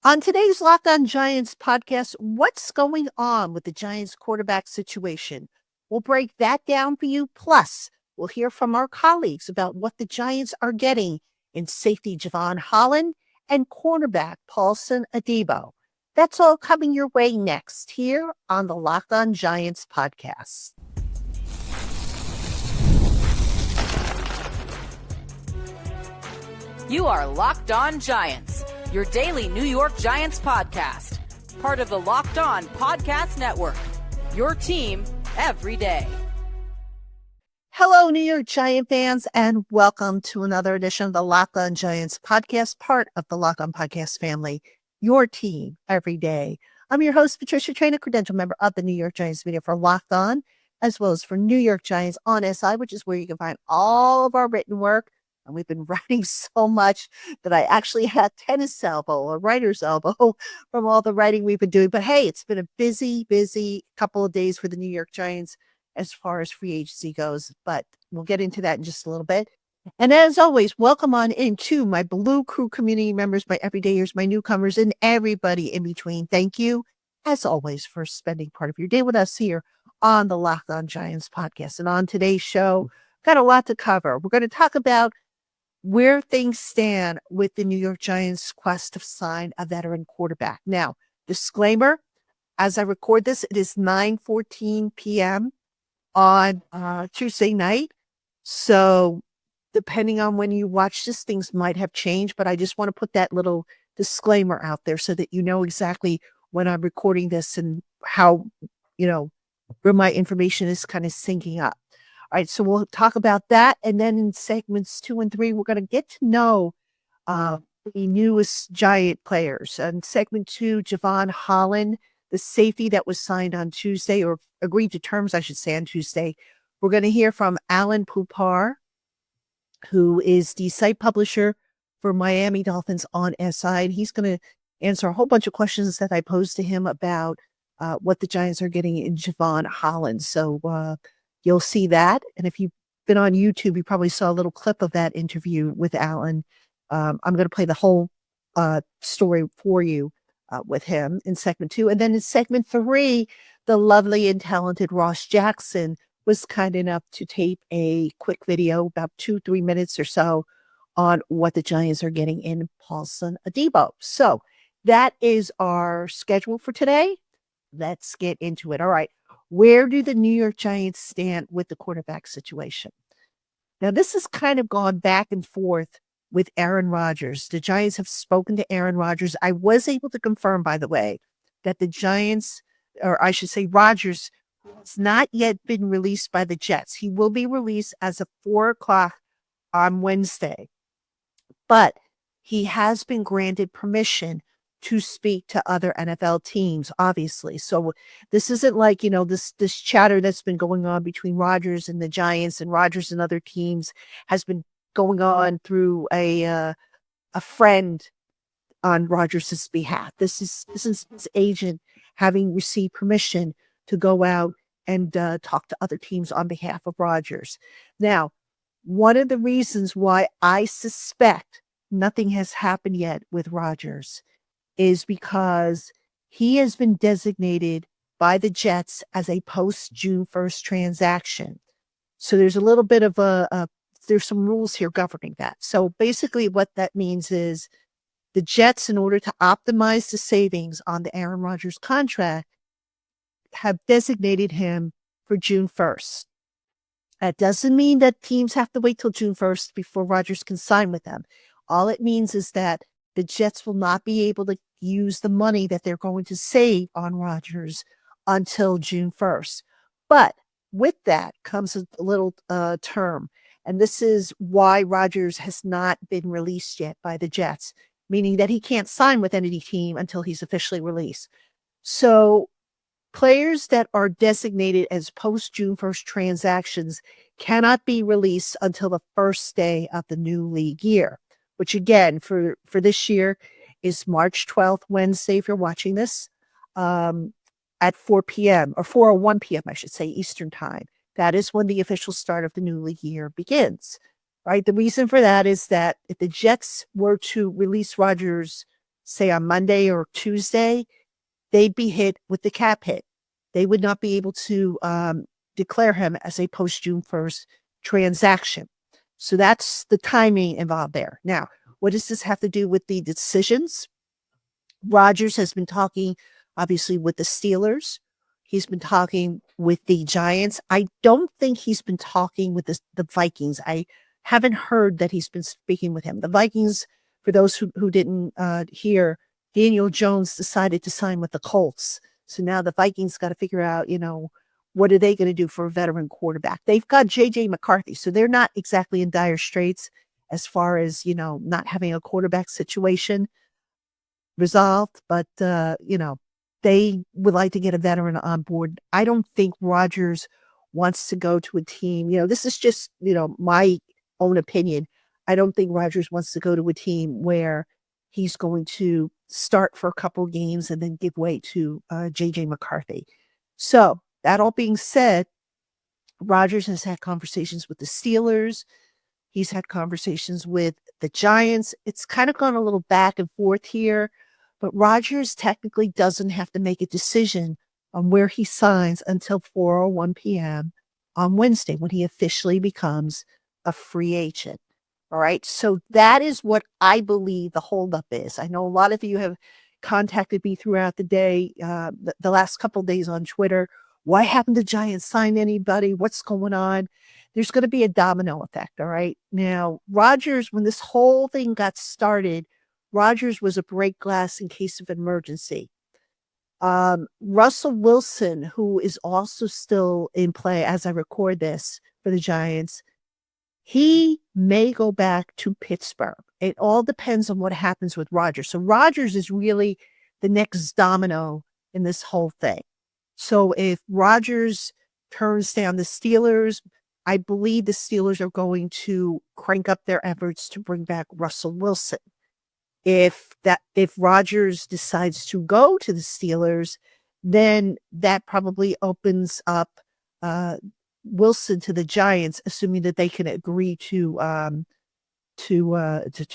On today's Locked On Giants podcast, what's going on with the Giants quarterback situation? We'll break that down for you. Plus, we'll hear from our colleagues about what the Giants are getting in safety Jevon Holland and cornerback Paulson Adebo. That's all coming your way next here on the Locked On Giants podcast. You are Locked On Giants, your daily New York Giants podcast. Part of the Locked On Podcast Network, your team every day. Hello, New York Giant fans, and welcome to another edition of the Locked On Giants podcast, part of the Locked On Podcast family, your team every day. I'm your host, Patricia Traina, credential member of the New York Giants media for Locked On, as well as for New York Giants on SI, which is where you can find all of our written work. And we've been writing so much that I actually had tennis elbow or writer's elbow from all the writing we've been doing. But hey, it's been a busy couple of days for the New York Giants as far as free agency goes. But we'll get into that in just a little bit. And as always, welcome on into my Blue Crew community members, my everydayers, my newcomers, and everybody in between. Thank you, as always, for spending part of your day with us here on the Locked On Giants podcast. And on today's show, got a lot to cover. We're going to talk about where things stand with the New York Giants' quest to sign a veteran quarterback. Now, disclaimer, as I record this, it is 9:14 p.m. on Tuesday night. So depending on when you watch this, things might have changed, but I just want to put that little disclaimer out there so that you know exactly when I'm recording this and how, where my information is kind of syncing up. All right, so we'll talk about that. And then in segments 2 and 3, we're going to get to know the newest Giant players. In segment 2, Jevon Holland, the safety that was signed on Tuesday, or agreed to terms, I should say, on Tuesday. We're going to hear from Alain Poupart, who is the site publisher for Miami Dolphins on SI. And he's going to answer a whole bunch of questions that I posed to him about what the Giants are getting in Jevon Holland. So, you'll see that. And if you've been on YouTube, you probably saw a little clip of that interview with Alain. I'm going to play the whole story for you with him in segment 2. And then in segment 3, the lovely and talented Ross Jackson was kind enough to tape a quick video, about 2-3 minutes or so, on what the Giants are getting in Paulson Adebo. So that is our schedule for today. Let's get into it. All right. Where do the New York Giants stand with the quarterback situation? Now, this has kind of gone back and forth with Aaron Rodgers. The Giants have spoken to Aaron Rodgers. I was able to confirm, by the way, that the Giants, or I should say Rodgers, has not yet been released by the Jets. He will be released as of 4 o'clock on Wednesday. But he has been granted permission to speak to other NFL teams, obviously. So this isn't like, this chatter that's been going on between Rodgers and the Giants, and Rodgers and other teams has been going on through a friend on Rodgers' behalf. This is his agent having received permission to go out and talk to other teams on behalf of Rodgers. Now, one of the reasons why I suspect nothing has happened yet with Rodgers is because he has been designated by the Jets as a post-June 1st transaction. So there's a little bit of there's some rules here governing that. So basically what that means is the Jets, in order to optimize the savings on the Aaron Rodgers contract, have designated him for June 1st. That doesn't mean that teams have to wait till June 1st before Rodgers can sign with them. All it means is that the Jets will not be able to use the money that they're going to save on Rodgers until June 1st. But with that comes a little term. And this is why Rodgers has not been released yet by the Jets, meaning that he can't sign with any team until he's officially released. So players that are designated as post-June 1st transactions cannot be released until the first day of the new league year, which again, for this year is March 12th, Wednesday, if you're watching this, at 4 p.m. or 4:01 p.m., I should say, Eastern time. That is when the official start of the new league year begins, right? The reason for that is that if the Jets were to release Rodgers say on Monday or Tuesday, they'd be hit with the cap hit. They would not be able to declare him as a post-June 1st transaction. So that's the timing involved there. Now, what does this have to do with the decisions? Rodgers has been talking, obviously, with the Steelers. He's been talking with the Giants. I don't think he's been talking with the Vikings. I haven't heard that he's been speaking with him. The Vikings, for those who didn't hear, Daniel Jones decided to sign with the Colts. So now the Vikings got to figure out, what are they going to do for a veteran quarterback? They've got J.J. McCarthy, so they're not exactly in dire straits as far as, not having a quarterback situation resolved, but they would like to get a veteran on board. I don't think Rodgers wants to go to a team. This is just, my own opinion. I don't think Rodgers wants to go to a team where he's going to start for a couple of games and then give way to J.J. McCarthy. So that all being said, Rodgers has had conversations with the Steelers. He's had conversations with the Giants. It's kind of gone a little back and forth here, but Rodgers technically doesn't have to make a decision on where he signs until 4:01 p.m. on Wednesday when he officially becomes a free agent. All right. So that is what I believe the holdup is. I know a lot of you have contacted me throughout the day, the last couple of days on Twitter. Why haven't the Giants signed anybody? What's going on? There's going to be a domino effect. All right. Now, Rodgers, when this whole thing got started, Rodgers was a break glass in case of emergency. Russell Wilson, who is also still in play as I record this for the Giants, he may go back to Pittsburgh. It all depends on what happens with Rodgers. So Rodgers is really the next domino in this whole thing. So if Rodgers turns down the Steelers, I believe the Steelers are going to crank up their efforts to bring back Russell Wilson. If Rodgers decides to go to the Steelers, then that probably opens up Wilson to the Giants, assuming that they can agree to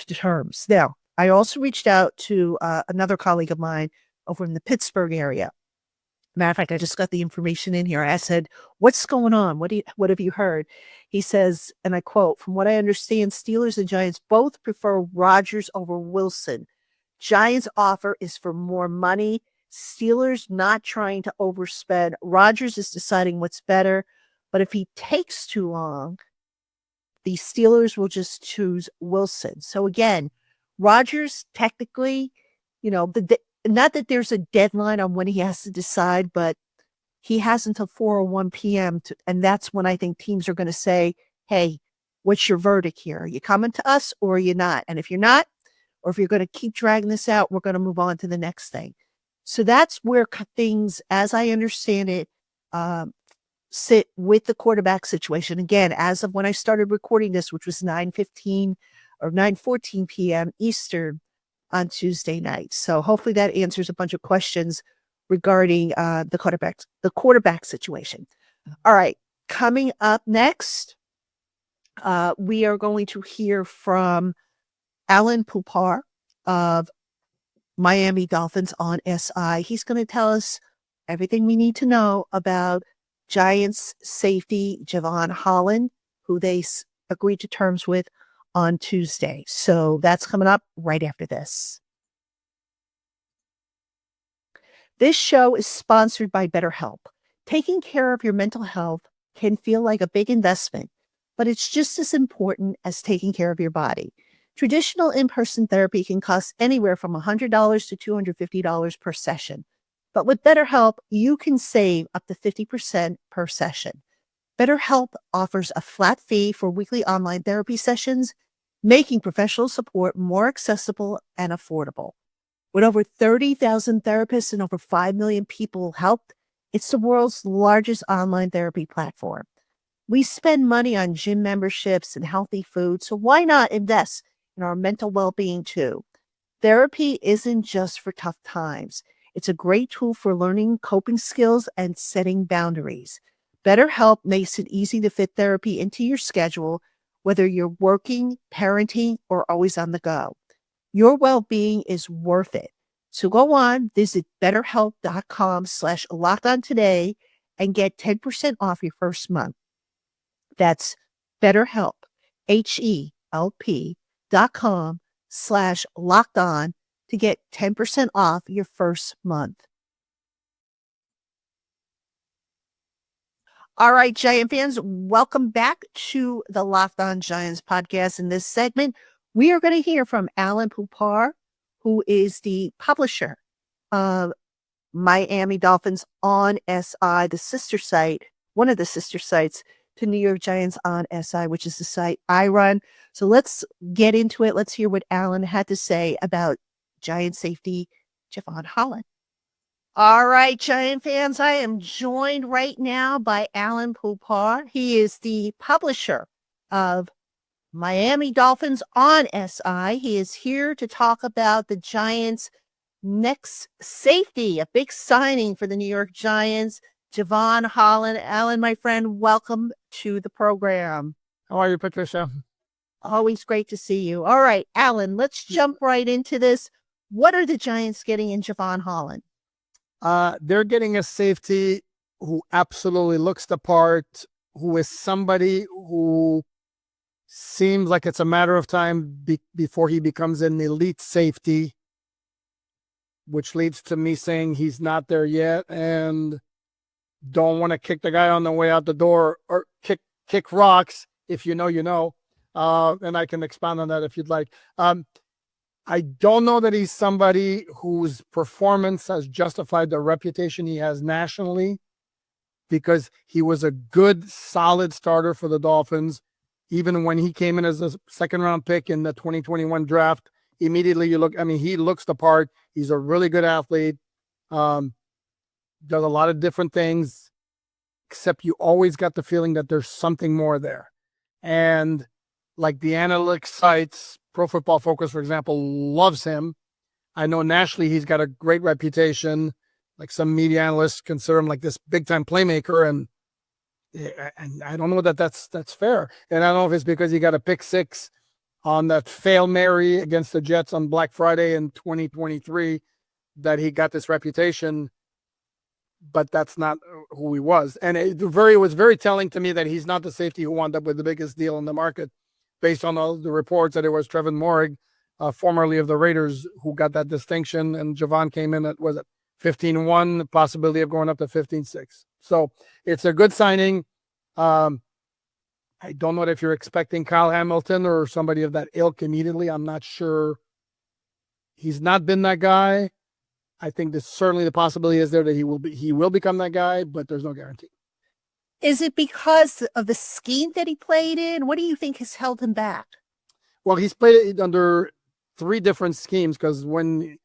terms. Now, I also reached out to another colleague of mine over in the Pittsburgh area. Matter of fact, I just got the information in here. I said, "What's going on? What have you heard?" He says, and I quote, "From what I understand, Steelers and Giants both prefer Rodgers over Wilson. Giants' offer is for more money. Steelers not trying to overspend. Rodgers is deciding what's better. But if he takes too long, the Steelers will just choose Wilson." So again, Rodgers technically, not that there's a deadline on when he has to decide, but he has until 4:01 p.m. And that's when I think teams are going to say, "Hey, what's your verdict here? Are you coming to us or are you not? And if you're not, or if you're going to keep dragging this out, we're going to move on to the next thing." So that's where things, as I understand it, sit with the quarterback situation. Again, as of when I started recording this, which was 9:15 or 9:14 p.m. Eastern on Tuesday night. So hopefully that answers a bunch of questions regarding the quarterback situation. All right. Coming up next, we are going to hear from Alain Poupart of Miami Dolphins on SI. He's going to tell us everything we need to know about Giants safety Jevon Holland, who they agreed to terms with on Tuesday. So that's coming up right after this. This show is sponsored by BetterHelp. Taking care of your mental health can feel like a big investment, but it's just as important as taking care of your body. Traditional in-person therapy can cost anywhere from $100 to $250 per session. But with BetterHelp, you can save up to 50% per session. BetterHelp offers a flat fee for weekly online therapy sessions, making professional support more accessible and affordable. With over 30,000 therapists and over 5 million people helped, it's the world's largest online therapy platform. We spend money on gym memberships and healthy food, so why not invest in our mental well-being too? Therapy isn't just for tough times. It's a great tool for learning coping skills and setting boundaries. BetterHelp makes it easy to fit therapy into your schedule, whether you're working, parenting, or always on the go. Your well-being is worth it. So go on, visit betterhelp.com/lockedon today and get 10% off your first month. That's BetterHelp, HELP.com/lockedon to get 10% off your first month. All right, Giant fans, welcome back to the Locked On Giants podcast. In this segment, we are going to hear from Alain Poupart, who is the publisher of Miami Dolphins on SI, the sister site, one of the sister sites to New York Giants on SI, which is the site I run. So let's get into it. Let's hear what Alain had to say about Giant safety Jevon Holland. All right, Giant fans, I am joined right now by Alain Poupart. He is the publisher of Miami Dolphins on SI. He is here to talk about the Giants' next safety, a big signing for the New York Giants, Jevon Holland. Alain, my friend, welcome to the program. How are you, Patricia? Always great to see you. All right, Alain, let's jump right into this. What are the Giants getting in Jevon Holland? They're getting a safety who absolutely looks the part, who is somebody who seems like it's a matter of time before he becomes an elite safety, which leads to me saying he's not there yet and don't want to kick the guy on the way out the door or kick rocks. If you know, you know. And I can expand on that if you'd like. I don't know that he's somebody whose performance has justified the reputation he has nationally, because he was a good, solid starter for the Dolphins. Even when he came in as a second-round pick in the 2021 draft, immediately he looks the part. He's a really good athlete, does a lot of different things, except you always got the feeling that there's something more there. And like the analytics sites, Pro Football Focus, for example, loves him. I know nationally he's got a great reputation. Like some media analysts consider him like this big-time playmaker, and I don't know that that's fair. And I don't know if it's because he got a pick six on that Fail Mary against the Jets on Black Friday in 2023 that he got this reputation, but that's not who he was. And it was very telling to me that he's not the safety who wound up with the biggest deal in the market, based on all the reports that it was Trevin Moehrig, formerly of the Raiders, who got that distinction. And Javon came in at, 15-1, possibility of going up to 15-6. So it's a good signing. I don't know if you're expecting Kyle Hamilton or somebody of that ilk immediately. I'm not sure. He's not been that guy. I think there's certainly the possibility is there that he will become that guy, but there's no guarantee. Is it because of the scheme that he played in? What do you think has held him back? Well, he's played it under three different schemes, because when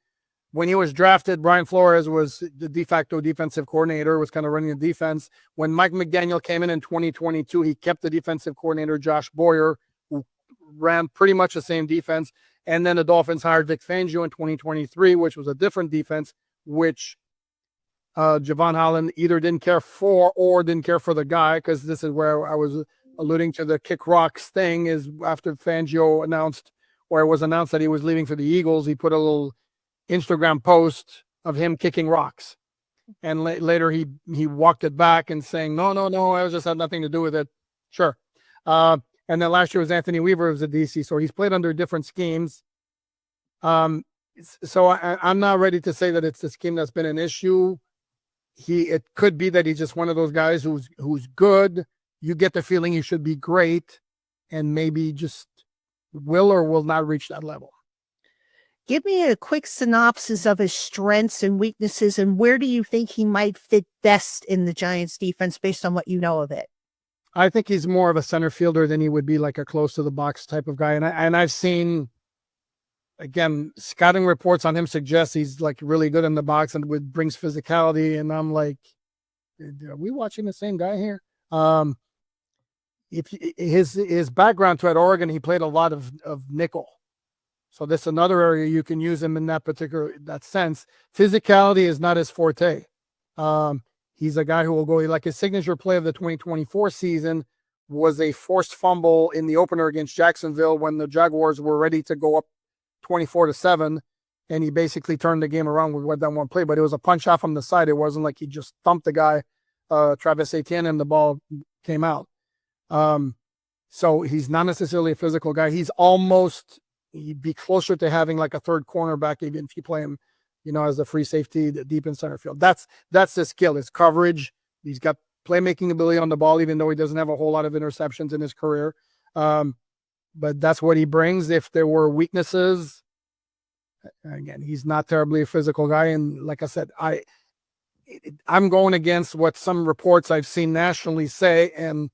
he was drafted, Brian Flores was the de facto defensive coordinator, was kind of running the defense. When Mike McDaniel came in 2022, he kept the defensive coordinator, Josh Boyer, who ran pretty much the same defense. And then the Dolphins hired Vic Fangio in 2023, which was a different defense, which Jevon Holland either didn't care for or didn't care for the guy, because this is where I was alluding to the kick rocks thing. Is after Fangio announced, or it was announced that he was leaving for the Eagles, he put a little Instagram post of him kicking rocks. And later he walked it back and saying, no, I just had nothing to do with it. Sure. And then last year was Anthony Weaver as a DC. So he's played under different schemes. So I'm not ready to say that it's the scheme that's been an issue. It could be that he's just one of those guys who's good. You get the feeling he should be great, and maybe just will or will not reach that level. Give me a quick synopsis of his strengths and weaknesses, and where do you think he might fit best in the Giants defense based on what you know of it? I think he's more of a center fielder than he would be like a close to the box type of guy. And I've seen, again, scouting reports on him suggest he's like really good in the box and brings physicality. And I'm like, are we watching the same guy here? If his background to at Oregon, he played a lot of nickel. So that's another area you can use him in that sense. Physicality is not his forte. He's a guy who will go, like his signature play of the 2024 season was a forced fumble in the opener against Jacksonville when the Jaguars were ready to go up 24-7, and he basically turned the game around with that one play. But it was a punch out from the side. It wasn't like he just thumped the guy, Travis Etienne, and the ball came out. So he's not necessarily a physical guy. He'd be closer to having like a third cornerback, even if you play him, as a free safety deep in center field. That's his skill, his coverage. He's got playmaking ability on the ball, even though he doesn't have a whole lot of interceptions in his career. But that's what he brings. If there were weaknesses, again, he's not terribly a physical guy. And like I said, I'm going against what some reports I've seen nationally say, and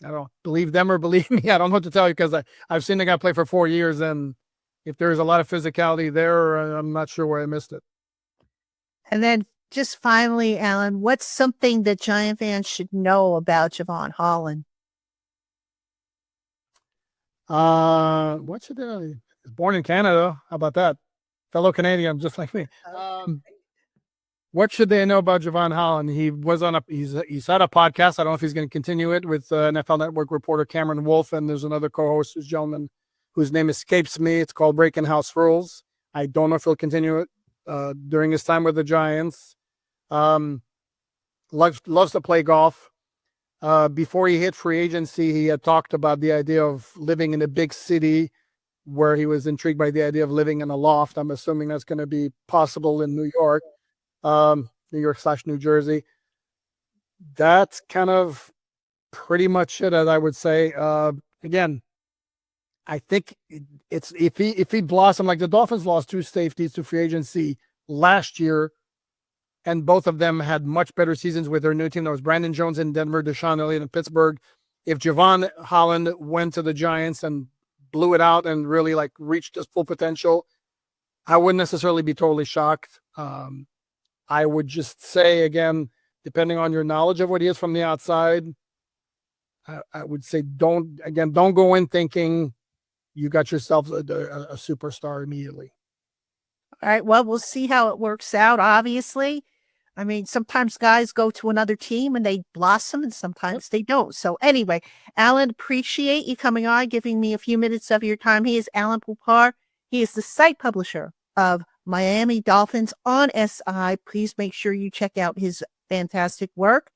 I don't believe them or believe me. I don't know what to tell you, because I've seen the guy play for 4 years, and if there's a lot of physicality there, I'm not sure where I missed it. And then just finally, Alan, what's something that Giant fans should know about Jevon Holland? What should they? He's born in Canada. How about that? Fellow Canadian, just like me. What should they know about Jevon Holland? He was he's had a podcast. I don't know if he's going to continue it with NFL Network reporter Cameron Wolfe, and there's another co-host, who's gentleman whose name escapes me. It's called Breaking House Rules. I don't know if he'll continue it during his time with the Giants. Loves to play golf. Before he hit free agency, he had talked about the idea of living in a big city, where he was intrigued by the idea of living in a loft. I'm assuming that's going to be possible in New York. New York/New Jersey. That's kind of pretty much it, as I would say. Again, I think it's if he blossomed, like the Dolphins lost 2 safeties to free agency last year, and both of them had much better seasons with their new team. That was Brandon Jones in Denver, Deshaun Elliott in Pittsburgh. If Jevon Holland went to the Giants and blew it out and really like reached his full potential, I wouldn't necessarily be totally shocked. I would just say, again, depending on your knowledge of what he is from the outside, I would say don't go in thinking you got yourself a superstar immediately. All right. Well, we'll see how it works out, obviously. I mean, sometimes guys go to another team and they blossom, and sometimes they don't. So anyway, Alan, appreciate you coming on, giving me a few minutes of your time. He is Alain Poupart. He is the site publisher of Miami Dolphins on SI. Please make sure you check out his fantastic work.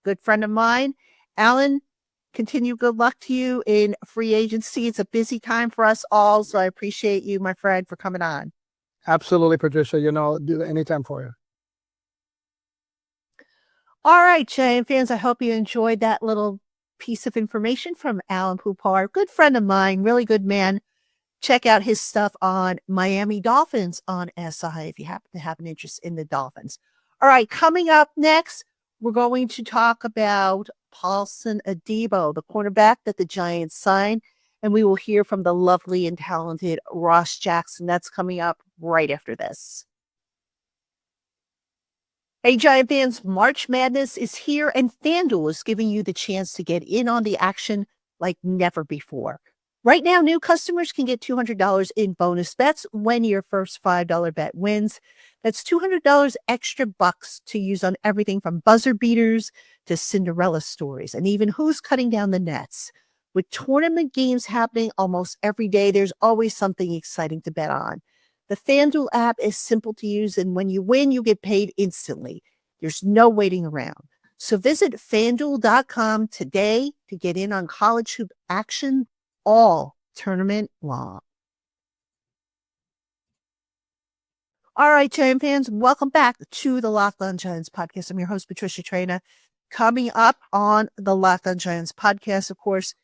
Good friend of mine. Alan, continue good luck to you in free agency. It's a busy time for us all, so I appreciate you, my friend, for coming on. Absolutely, Patricia. Do that anytime for you. All right, Giant fans, I hope you enjoyed that little piece of information from Alain Poupart. Good friend of mine, really good man. Check out his stuff on Miami Dolphins on SI if you happen to have an interest in the Dolphins. All right, coming up next, we're going to talk about Paulson Adebo, the cornerback that the Giants signed, and we will hear from the lovely and talented Ross Jackson. That's coming up right after this. Hey, Giant fans, March Madness is here, and FanDuel is giving you the chance to get in on the action like never before. Right now, new customers can get $200 in bonus bets when your first $5 bet wins. That's $200 extra bucks to use on everything from buzzer beaters to Cinderella stories, and even who's cutting down the nets. With tournament games happening almost every day, there's always something exciting to bet on. The FanDuel app is simple to use, and when you win, you get paid instantly. There's no waiting around. So visit FanDuel.com today to get in on college hoop action all tournament long. All right, Giant fans, welcome back to the Locked On Giants podcast. I'm your host, Patricia Traina. Coming up on the Locked On Giants podcast, of course,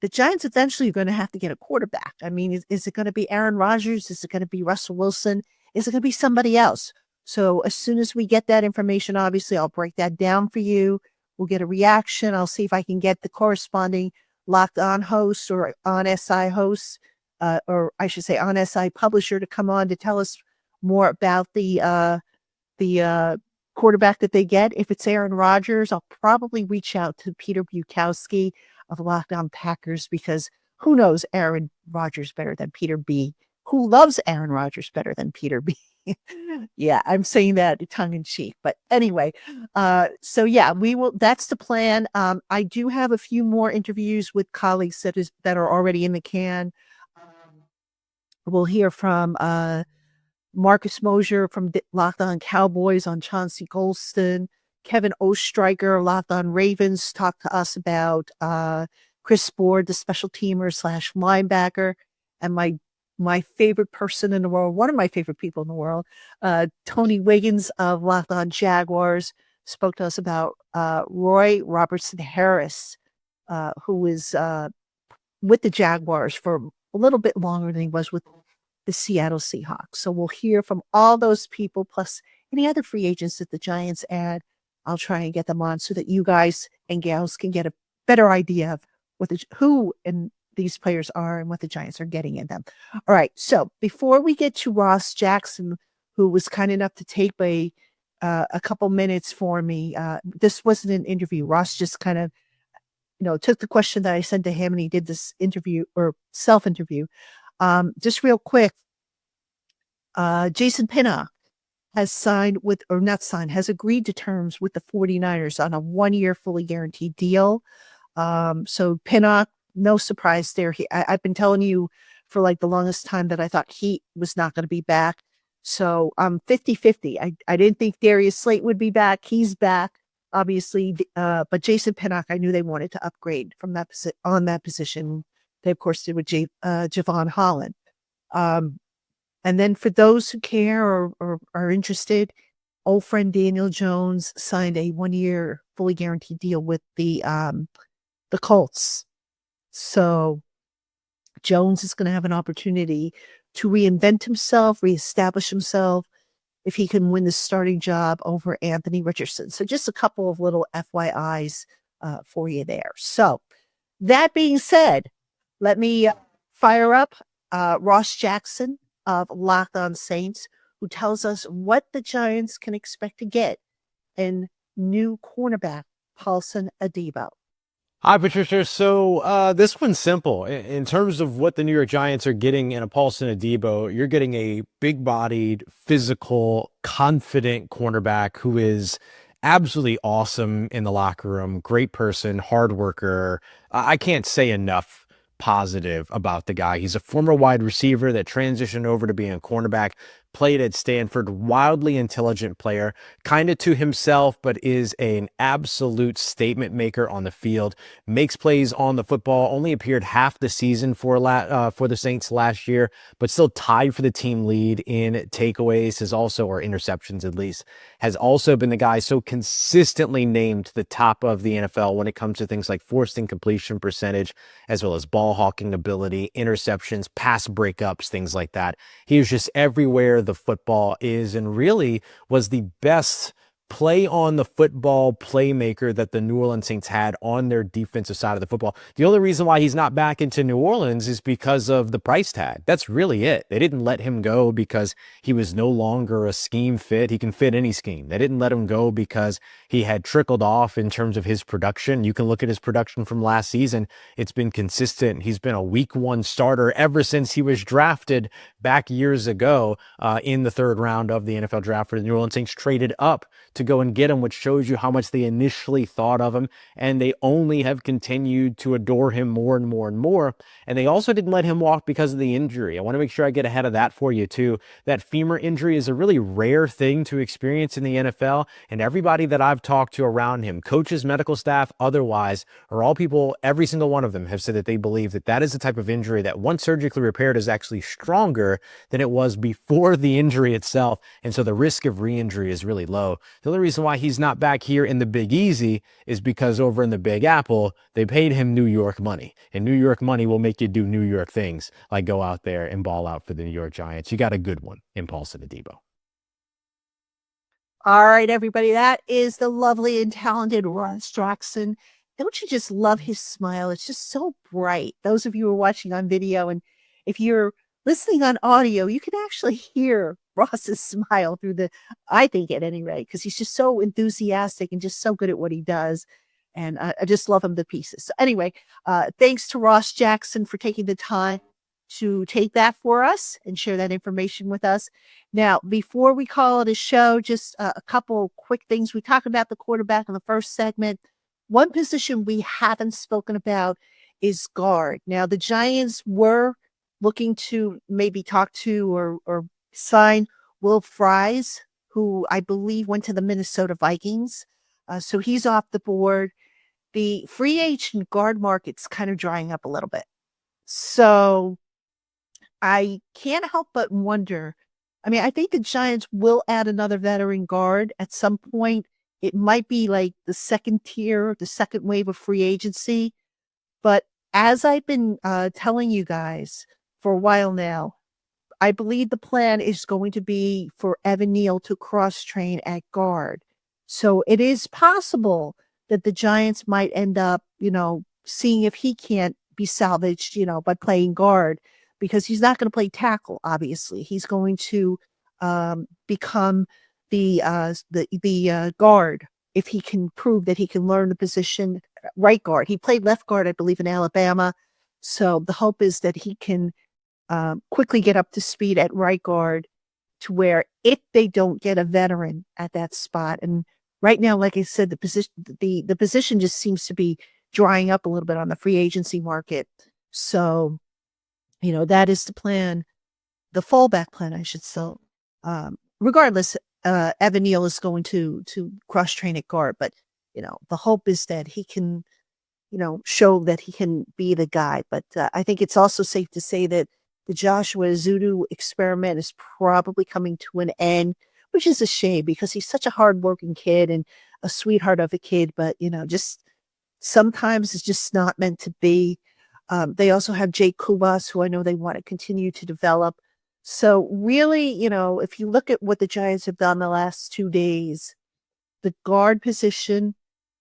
the Giants eventually are going to have to get a quarterback. I mean, is it going to be Aaron Rodgers? Is it going to be Russell Wilson? Is it going to be somebody else? So as soon as we get that information, obviously, I'll break that down for you. We'll get a reaction. I'll see if I can get the corresponding Locked On host or On SI host, or I should say On SI publisher, to come on to tell us more about the quarterback that they get. If it's Aaron Rodgers, I'll probably reach out to Peter Bukowski of Locked On Packers, because who knows Aaron Rodgers better than Peter B? Who loves Aaron Rodgers better than Peter B? Yeah, I'm saying that tongue in cheek, but anyway, so yeah, we will. That's the plan. I do have a few more interviews with colleagues that are already in the can. We'll hear from Marcus Mosier from Locked On Cowboys on Chauncey Golston. Kevin Ostreicher, Locked On Ravens, talked to us about Chris Board, the special teamer / linebacker, and my favorite person in the world, one of my favorite people in the world, Tony Wiggins of Locked On Jaguars, spoke to us about Roy Robertson Harris, who is with the Jaguars for a little bit longer than he was with the Seattle Seahawks. So we'll hear from all those people, plus any other free agents that the Giants add. I'll try and get them on so that you guys and gals can get a better idea of who and these players are and what the Giants are getting in them. All right. So before we get to Ross Jackson, who was kind enough to take a couple minutes for me, this wasn't an interview. Ross just kind of, took the question that I sent to him and he did this interview or self-interview. Just real quick, Jason Pinnock has has agreed to terms with the 49ers on a 1-year fully guaranteed deal. So Pinnock, no surprise there. I've been telling you for like the longest time that I thought he was not going to be back. So 50-50. I didn't think Darius Slate would be back. He's back, obviously. But Jason Pinnock, I knew they wanted to upgrade from that position. They, of course, did with Jevon Holland. And then for those who care or are interested, old friend Daniel Jones signed a 1-year fully guaranteed deal with the Colts. So Jones is going to have an opportunity to reinvent himself, reestablish himself, if he can win the starting job over Anthony Richardson. So just a couple of little FYIs for you there. So that being said, let me fire up Ross Jackson of Locked On Saints, who tells us what the Giants can expect to get in new cornerback Paulson Adebo. Hi, Patricia. So this one's simple. In terms of what the New York Giants are getting in a Paulson Adebo, you're getting a big-bodied, physical, confident cornerback who is absolutely awesome in the locker room, great person, hard worker. I can't say enough positive about the guy. He's a former wide receiver that transitioned over to being a cornerback, played at Stanford, wildly intelligent player, kind of to himself, but is an absolute statement maker on the field, makes plays on the football, only appeared half the season for the Saints last year, but still tied for the team lead in takeaways, or interceptions at least, has also been the guy so consistently named to the top of the NFL when it comes to things like forced incompletion percentage, as well as ball hawking ability, interceptions, pass breakups, things like that. He was just everywhere the football is, and really was the best play on the football playmaker that the New Orleans Saints had on their defensive side of the football. The only reason why he's not back into New Orleans is because of the price tag. That's really it. They didn't let him go because he was no longer a scheme fit. He can fit any scheme. They didn't let him go because he had trickled off in terms of his production. You can look at his production from last season. It's been consistent. He's been a week 1 starter ever since he was drafted back years ago in the 3rd round of the NFL draft, for the New Orleans Saints traded up to go and get him, which shows you how much they initially thought of him, and they only have continued to adore him more and more and more. And they also didn't let him walk because of the injury. I want to make sure I get ahead of that for you too. That femur injury is a really rare thing to experience in the NFL, and everybody that I've talked to around him, coaches, medical staff, otherwise, are all people, every single one of them have said that they believe that that is the type of injury that once surgically repaired is actually stronger than it was before the injury itself. And so the risk of re-injury is really low. The only reason why he's not back here in the Big Easy is because over in the Big Apple, they paid him New York money. And New York money will make you do New York things, like go out there and ball out for the New York Giants. You got a good one in Paulson Adebo. All right, everybody. That is the lovely and talented Ross Jackson. Don't you just love his smile? It's just so bright. Those of you who are watching on video, and if you're listening on audio, you can actually hear Ross's smile I think at any rate, because he's just so enthusiastic and just so good at what he does. And I just love him to pieces. So anyway, thanks to Ross Jackson for taking the time to take that for us and share that information with us. Now, before we call it a show, just a couple quick things. We talked about the quarterback in the first segment. One position we haven't spoken about is guard. Now, the Giants were looking to maybe talk to or sign Will Fries, who I believe went to the Minnesota Vikings. So he's off the board. The free agent guard market's kind of drying up a little bit. So I can't help but wonder. I mean, I think the Giants will add another veteran guard at some point. It might be like the second tier, the second wave of free agency. But as I've been telling you guys for a while now, I believe the plan is going to be for Evan Neal to cross train at guard. So it is possible that the Giants might end up, seeing if he can't be salvaged, by playing guard, because he's not going to play tackle. Obviously, he's going to become the guard if he can prove that he can learn the position. Right guard. He played left guard, I believe, in Alabama. So the hope is that he can quickly get up to speed at right guard, to where if they don't get a veteran at that spot, and right now, like I said, the position just seems to be drying up a little bit on the free agency market. So, that is the plan, the fallback plan, I should say. Regardless, Evan Neal is going to cross train at guard, but the hope is that he can, show that he can be the guy. But I think it's also safe to say that the Joshua Ezeudu experiment is probably coming to an end, which is a shame because he's such a hardworking kid and a sweetheart of a kid. But, just sometimes it's just not meant to be. They also have Jake Kubas, who I know they want to continue to develop. So really, if you look at what the Giants have done the last 2 days, the guard position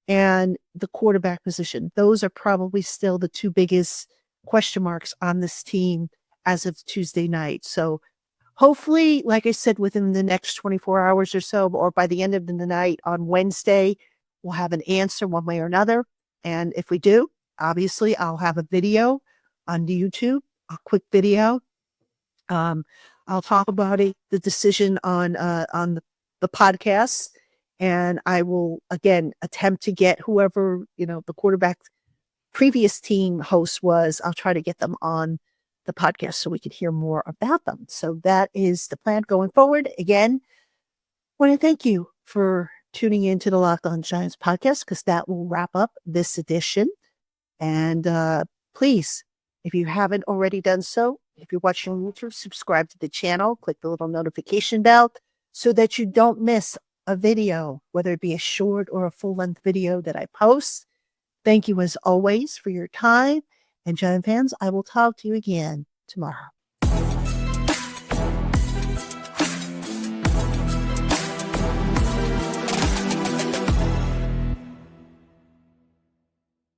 and the quarterback position, those are probably still the two biggest question marks on this team as of Tuesday night. So hopefully, like I said, within the next 24 hours or so, or by the end of the night on Wednesday, we'll have an answer one way or another. And if we do, obviously, I'll have a video on YouTube, a quick video. I'll talk about it, the decision on the podcast, and I will again attempt to get whoever the quarterback previous team host was. I'll try to get them on the podcast so we could hear more about them. So that is the plan going forward. Again, I want to thank you for tuning into the Locked On Giants podcast, because that will wrap up this edition. And please, if you haven't already done so, if you're watching on YouTube, subscribe to the channel, click the little notification bell so that you don't miss a video, whether it be a short or a full-length video that I post. Thank you as always for your time. And Giant fans, I will talk to you again tomorrow.